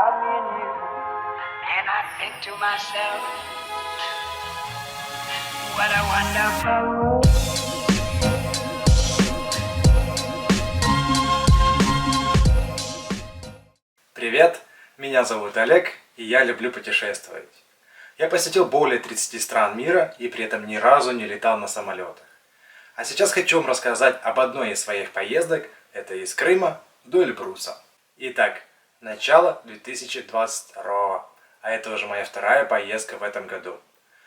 about me and you. And I think to myself, what a wonderful world. Привет, меня зовут Олег, и я люблю путешествовать. Я посетил более 30 стран мира и при этом ни разу не летал на самолетах. А сейчас хочу вам рассказать об одной из своих поездок, это из Крыма до Эльбруса. Итак, начало 2022, а это уже моя вторая поездка в этом году.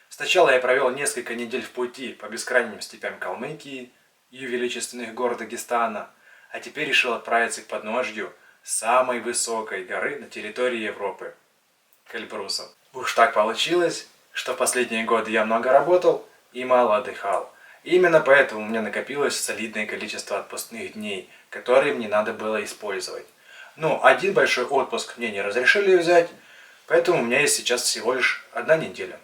Сначала я провел несколько недель в пути по бескрайним степям Калмыкии и величественных гор Дагестана, а теперь решил отправиться к подножью самой высокой горы на территории Европы – к Эльбрусу. Уж так получилось, что в последние годы я много работал и мало отдыхал. И именно поэтому у меня накопилось солидное количество отпускных дней, которые мне надо было использовать. Но один большой отпуск мне не разрешили взять, поэтому у меня есть сейчас всего лишь 1 неделя.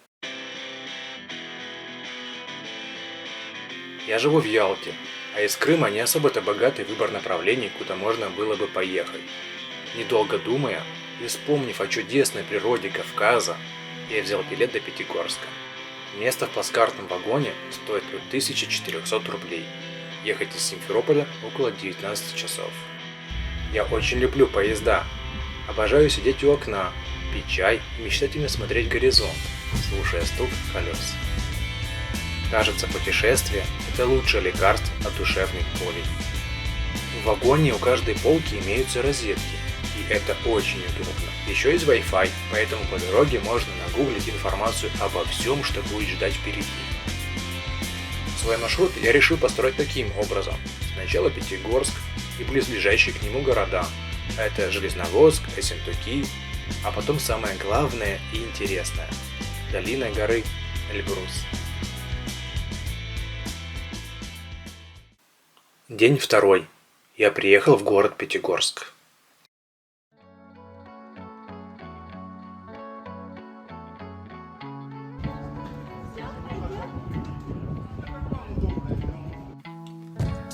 Я живу в Ялте, а из Крыма не особо-то богатый выбор направлений, куда можно было бы поехать. Недолго думая и вспомнив о чудесной природе Кавказа, я взял билет до Пятигорска. Место в плацкартном вагоне стоит от 1400 рублей. Ехать из Симферополя около 19 часов. Я очень люблю поезда. Обожаю сидеть у окна, пить чай и мечтательно смотреть горизонт, слушая стук колес. Кажется, путешествие – это лучшее лекарство от душевных болей. В вагоне у каждой полки имеются розетки, и это очень удобно. Еще есть Wi-Fi, поэтому по дороге можно нагуглить информацию обо всем, что будет ждать впереди. Свой маршрут я решил построить таким образом. Сначала Пятигорск и близлежащие к нему города. Это Железноводск, Ессентуки, а потом самое главное и интересное – долина горы Эльбрус. День 2. Я приехал в город Пятигорск.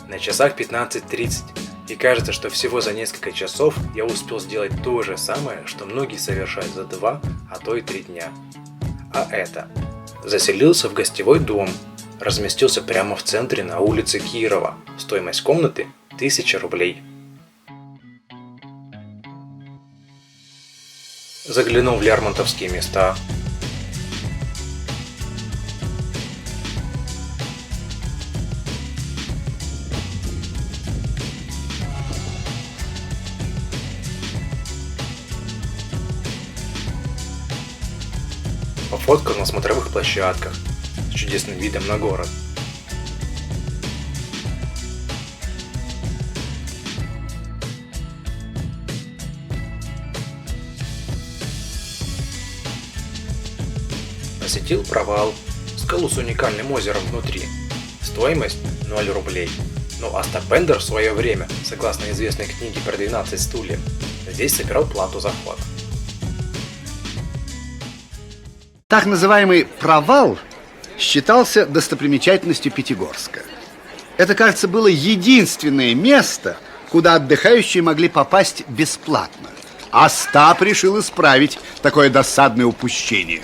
На часах 15:30, и кажется, что всего за несколько часов я успел сделать то же самое, что многие совершают за 2, а то и 3 дня. А это: заселился в гостевой дом, разместился прямо в центре на улице Кирова. Стоимость комнаты 1000 рублей. Заглянул в лермонтовские места. Пофоткал на смотровых площадках с чудесным видом на город. Посетил Провал, скалу с уникальным озером внутри. Стоимость 0 рублей. Ну а Стапендер в свое время, согласно известной книге про 12 стульев, здесь собирал плату за вход. Так называемый Провал считался достопримечательностью Пятигорска. Это, кажется, было единственное место, куда отдыхающие могли попасть бесплатно. Остап решил исправить такое досадное упущение.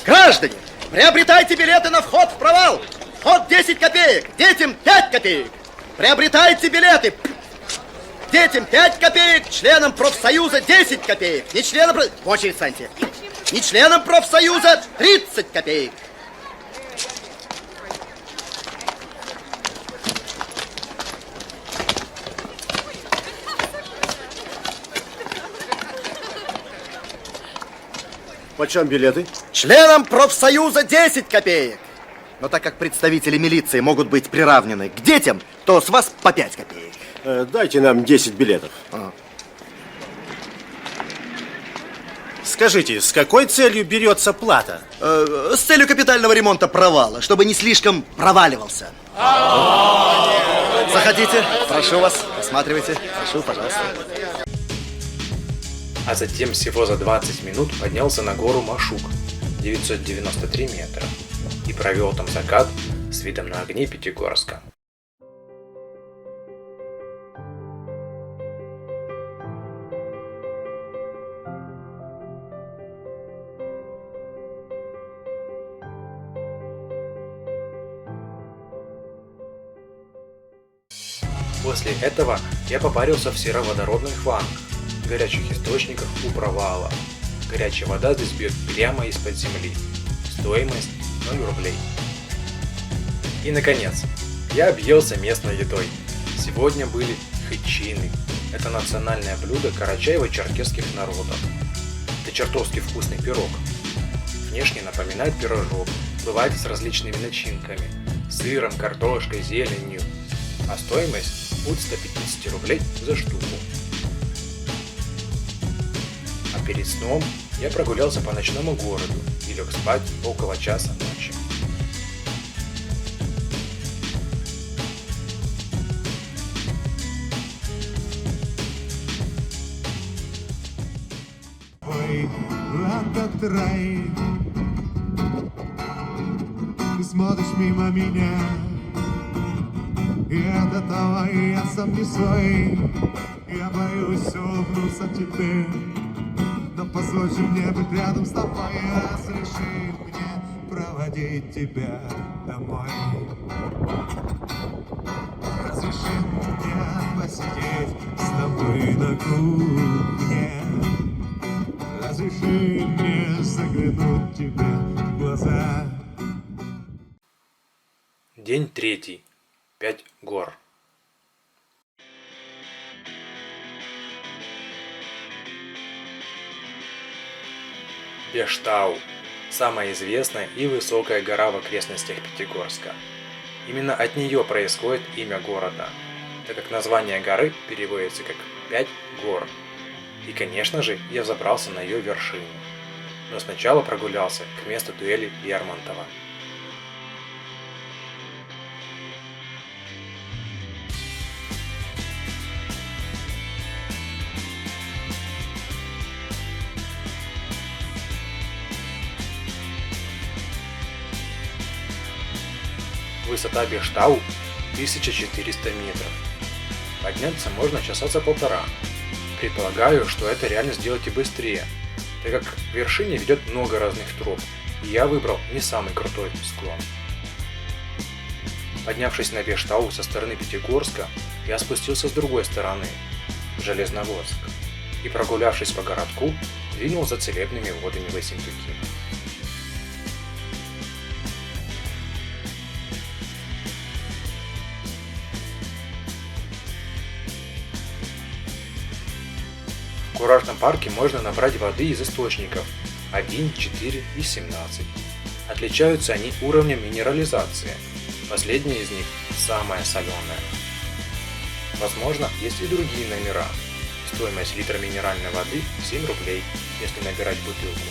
Граждане, приобретайте билеты на вход в Провал. Вход 10 копеек, детям 5 копеек. Приобретайте билеты. Детям 5 копеек, членам профсоюза 10 копеек. Не членам... В очередь станьте. Не членам профсоюза 30 копеек. Почем билеты? Членам профсоюза 10 копеек. Но так как представители милиции могут быть приравнены к детям, то с вас по 5 копеек. Дайте нам 10 билетов. Скажите, с какой целью берется плата? С целью капитального ремонта Провала, чтобы не слишком проваливался. Заходите, прошу вас, осматривайте. Прошу, пожалуйста. А затем всего за 20 минут поднялся на гору Машук, 993 метра, и провел там закат с видом на огни Пятигорска. После этого я попарился в сероводородных ваннах, горячих источниках у провала. Горячая вода здесь бьет прямо из-под земли. Стоимость 0 рублей. И наконец, я объелся местной едой. Сегодня были хычины. Это национальное блюдо карачаево-черкесских народов. Это чертовски вкусный пирог. Внешне напоминает пирожок, бывает с различными начинками, сыром, картошкой, зеленью. А стоимость от 150 рублей за штуку. А перед сном я прогулялся по ночному городу и лег спать около часа ночи. Ой, этот рай. Ты смотришь мимо меня, и от этого я сам не свой. Я боюсь улыбнуться тебе, но позволь же мне быть рядом с тобой. Разреши мне проводить тебя домой. Разреши мне посидеть с тобой на кухне. Разреши мне заглянуть тебе в глаза. День 3. 5 гор. Бештау – самая известная и высокая гора в окрестностях Пятигорска. Именно от нее происходит имя города, так как название горы переводится как «5 гор». И, конечно же, я взобрался на ее вершину. Но сначала прогулялся к месту дуэли Лермонтова. Высота Бештау 1400 метров. Подняться можно часа за полтора. Предполагаю, что это реально сделать и быстрее, так как к вершине ведет много разных троп, и я выбрал не самый крутой склон. Поднявшись на Бештау со стороны Пятигорска, я спустился с другой стороны, в Железноводск, и, прогулявшись по городку, двинул за целебными водами в Ессентуки. В курортном парке можно набрать воды из источников 1, 4 и 17. Отличаются они уровнем минерализации. Последняя из них самая соленая. Возможно, есть и другие номера. Стоимость литра минеральной воды 7 рублей, если набирать бутылку.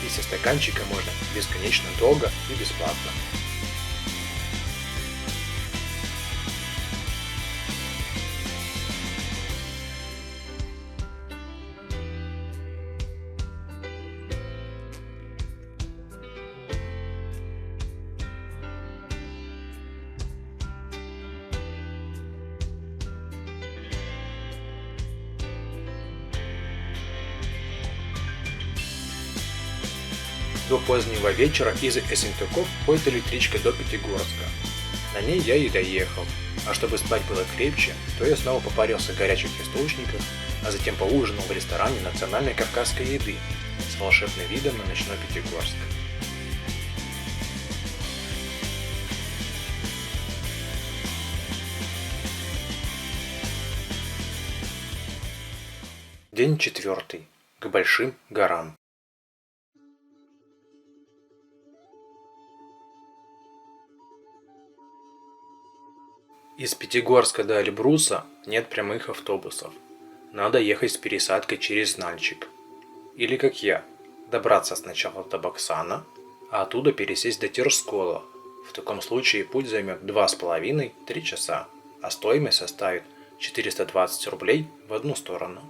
И со стаканчика можно бесконечно долго и бесплатно. До позднего вечера из Ессентуков ходит электричка до Пятигорска. На ней я и доехал. А чтобы спать было крепче, то я снова попарился в горячих источниках, а затем поужинал в ресторане национальной кавказской еды с волшебным видом на ночной Пятигорск. День 4. К большим горам. Из Пятигорска до Эльбруса нет прямых автобусов. Надо ехать с пересадкой через Нальчик. Или как я, добраться сначала до Баксана, а оттуда пересесть до Терскола. В таком случае путь займет 2,5-3 часа, а стоимость составит 420 рублей в одну сторону.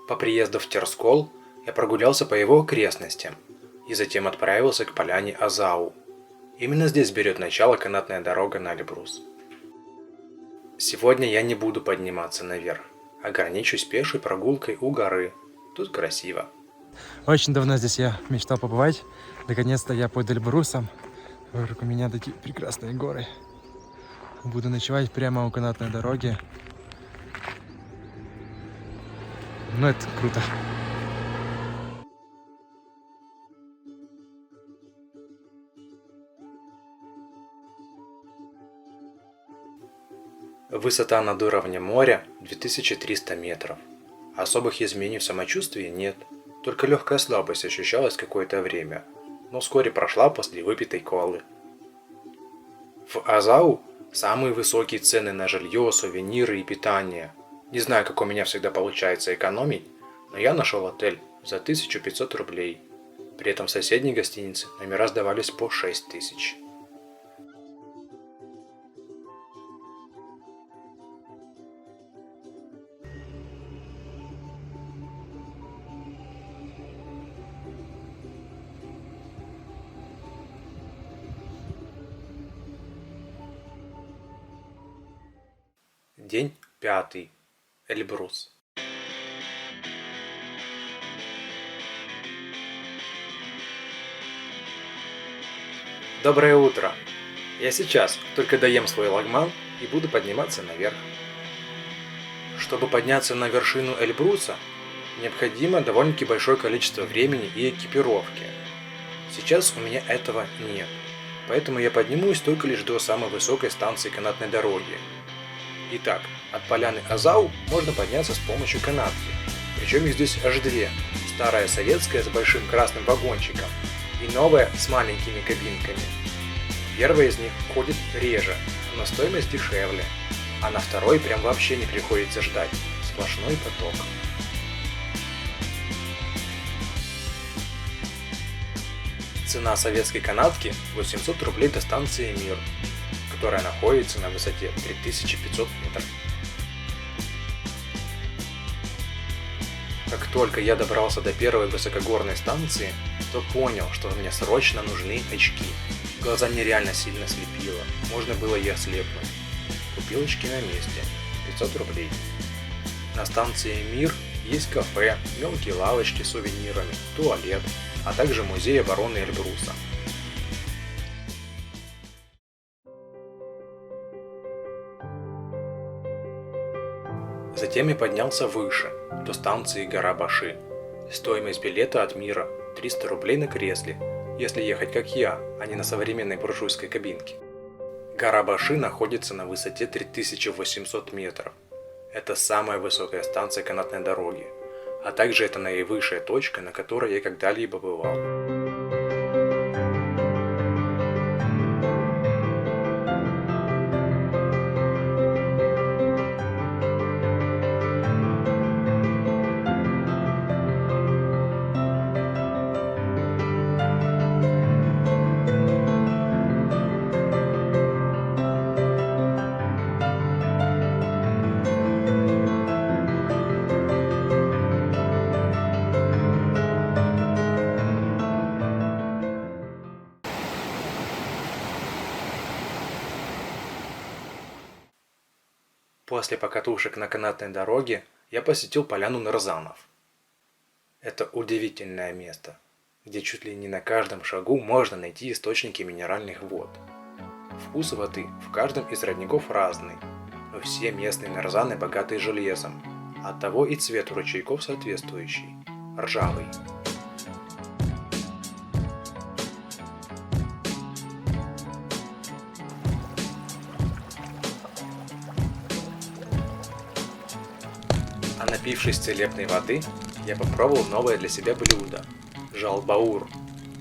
По приезду в Терскол я прогулялся по его окрестностям и затем отправился к поляне Азау. Именно здесь берет начало канатная дорога на Эльбрус. Сегодня я не буду подниматься наверх, ограничусь пешей прогулкой у горы. Тут красиво. Очень давно здесь я мечтал побывать. Наконец-то я под Эльбрусом. Вокруг меня такие прекрасные горы. Буду ночевать прямо у канатной дороги. Ну, это круто. Высота над уровнем моря 2300 метров. Особых изменений в самочувствии нет, только легкая слабость ощущалась какое-то время, но вскоре прошла после выпитой колы. В Азау самые высокие цены на жилье, сувениры и питание. Не знаю, как у меня всегда получается экономить, но я нашел отель за 1500 рублей. При этом в соседней гостинице номера сдавались по 6000. День 5. Эльбрус. Доброе утро. Я сейчас только доем свой лагман и буду подниматься наверх. Чтобы подняться на вершину Эльбруса, необходимо довольно-таки большое количество времени и экипировки. Сейчас у меня этого нет, поэтому я поднимусь только лишь до самой высокой станции канатной дороги. Итак, от поляны Азау можно подняться с помощью канатки, причем их здесь аж две, старая советская с большим красным вагончиком и новая с маленькими кабинками. Первая из них ходит реже, но стоимость дешевле, а на второй прям вообще не приходится ждать, сплошной поток. Цена советской канатки 800 рублей до станции Мир, которая находится на высоте 3500 метров. Как только я добрался до первой высокогорной станции, то понял, что мне срочно нужны очки. Глаза нереально сильно слепило, можно было и ослепнуть. Купил очки на месте, 500 рублей. На станции Мир есть кафе, мелкие лавочки с сувенирами, туалет, а также музей обороны Эльбруса. Затем я поднялся выше, до станции Гора-Баши. Стоимость билета от Мира 300 рублей на кресле, если ехать как я, а не на современной буржуйской кабинке. Гора-Баши находится на высоте 3800 метров. Это самая высокая станция канатной дороги, а также это наивысшая точка, на которой я когда-либо бывал. После покатушек на канатной дороге я посетил поляну Нарзанов. Это удивительное место, где чуть ли не на каждом шагу можно найти источники минеральных вод. Вкус воды в каждом из родников разный, но все местные нарзаны богаты железом, оттого и цвет у ручейков соответствующий – ржавый. А напившись целебной воды, я попробовал новое для себя блюдо – жалбаур.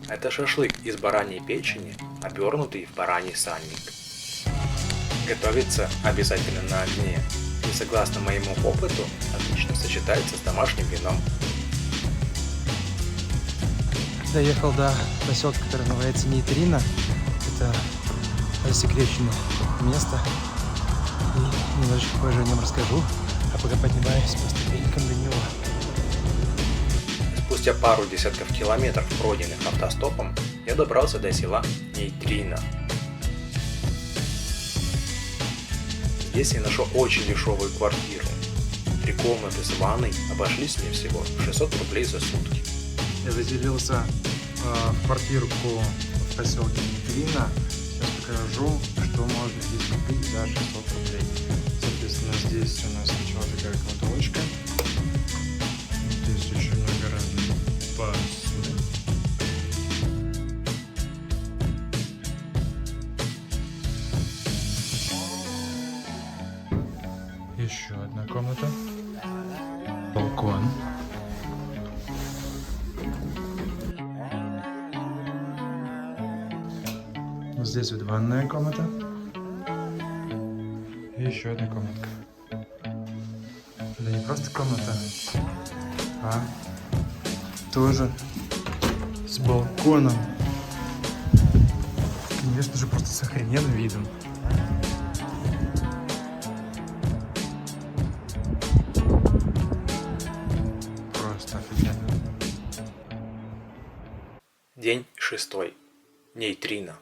Это шашлык из бараньей печени, обернутый в бараний сальник. Готовится обязательно на огне и, согласно моему опыту, отлично сочетается с домашним вином. Доехал до поселка, который называется Нейтрино. Это засекреченное место. И немножечко позже о нем расскажу. А пока поднимаюсь по ступенькам до него. Спустя пару десятков километров, пройденных автостопом, я добрался до села Нейтрино. Здесь я нашел очень дешевую квартиру. 3 комнаты с ванной обошлись мне всего в 600 рублей за сутки. Я заселился в квартирку в поселке Нейтрино. Сейчас покажу, что можно здесь купить за 600 рублей. Соответственно, здесь у нас сначала такая кладовочка. Здесь очень много разных посуды. Еще одна комната. Балкон. Здесь вот ванная комната. И еще одна комнатка. Да не просто комната, а тоже с балконом. Конечно же, просто с охрененным видом. Просто офигенно. День 6. Нейтрино.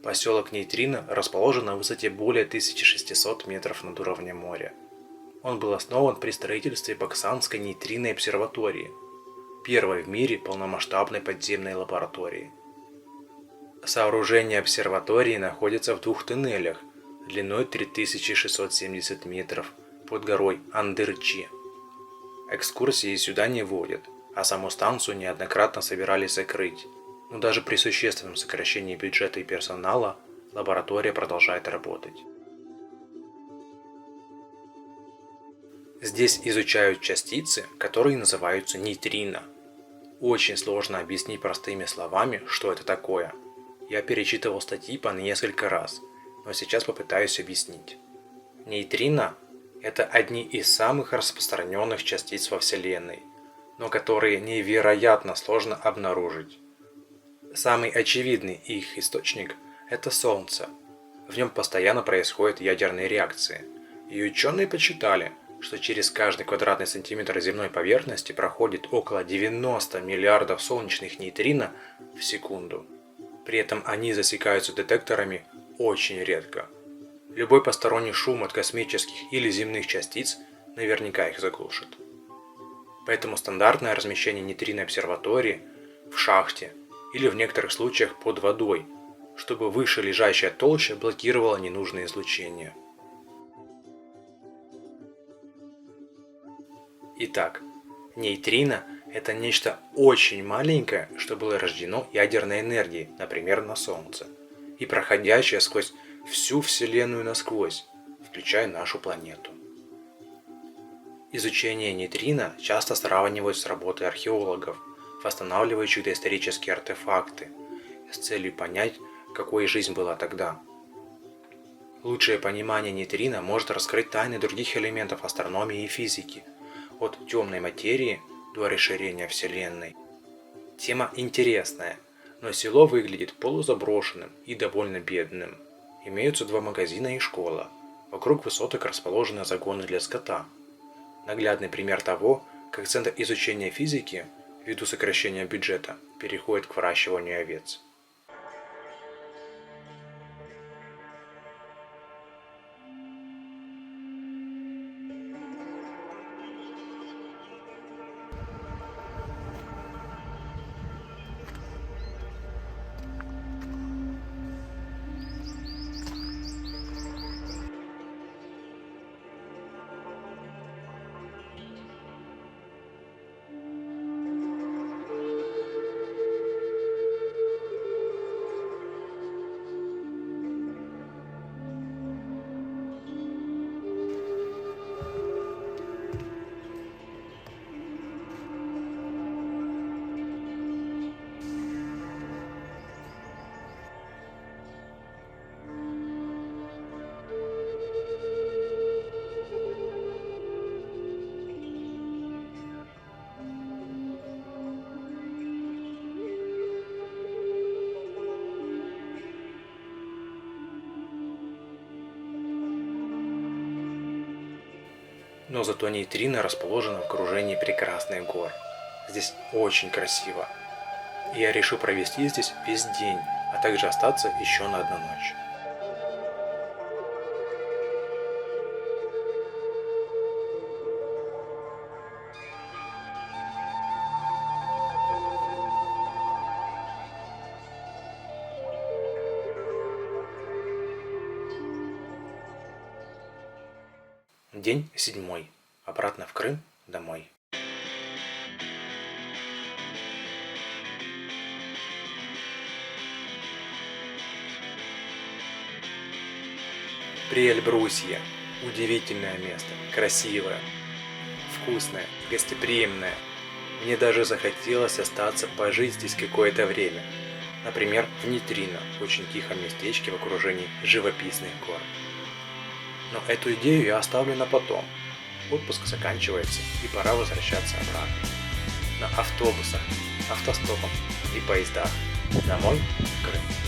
Поселок Нейтрино расположен на высоте более 1600 метров над уровнем моря. Он был основан при строительстве Баксанской нейтринной обсерватории, первой в мире полномасштабной подземной лаборатории. Сооружение обсерватории находится в 2 туннелях длиной 3670 метров под горой Андырчи. Экскурсии сюда не водят, а саму станцию неоднократно собирались закрыть. Но даже при существенном сокращении бюджета и персонала лаборатория продолжает работать. Здесь изучают частицы, которые называются нейтрино. Очень сложно объяснить простыми словами, что это такое. Я перечитывал статьи по несколько раз, но сейчас попытаюсь объяснить. Нейтрино – это одни из самых распространенных частиц во Вселенной, но которые невероятно сложно обнаружить. Самый очевидный их источник – это Солнце. В нем постоянно происходят ядерные реакции. И ученые подсчитали, что через каждый квадратный сантиметр земной поверхности проходит около 90 миллиардов солнечных нейтрино в секунду. При этом они засекаются детекторами очень редко. Любой посторонний шум от космических или земных частиц наверняка их заглушит. Поэтому стандартное размещение нейтринной обсерватории в шахте или в некоторых случаях под водой, чтобы выше лежащая толща блокировала ненужное излучение. Итак, нейтрино – это нечто очень маленькое, что было рождено ядерной энергией, например, на Солнце, и проходящее сквозь всю Вселенную насквозь, включая нашу планету. Изучение нейтрино часто сравнивают с работой археологов, восстанавливающих доисторические артефакты, с целью понять, какой жизнь была тогда. Лучшее понимание нейтрино может раскрыть тайны других элементов астрономии и физики, от темной материи до расширения Вселенной. Тема интересная, но село выглядит полузаброшенным и довольно бедным. Имеются 2 магазина и школа. Вокруг высоток расположены загоны для скота. Наглядный пример того, как Центр изучения физики, ввиду сокращения бюджета, переходит к выращиванию овец. Но зато нейтрино расположено в окружении прекрасных гор. Здесь очень красиво. И я решил провести здесь весь день, а также остаться еще на одну ночь. День 7. Обратно в Крым, домой. Приэльбрусье. Удивительное место. Красивое, вкусное, гостеприимное. Мне даже захотелось остаться пожить здесь какое-то время. Например, в Нитрино, очень тихом местечке в окружении живописных гор. Но эту идею я оставлю на потом. Отпуск заканчивается, и пора возвращаться обратно. На автобусах, автостопом и поездах. Домой, в Крым.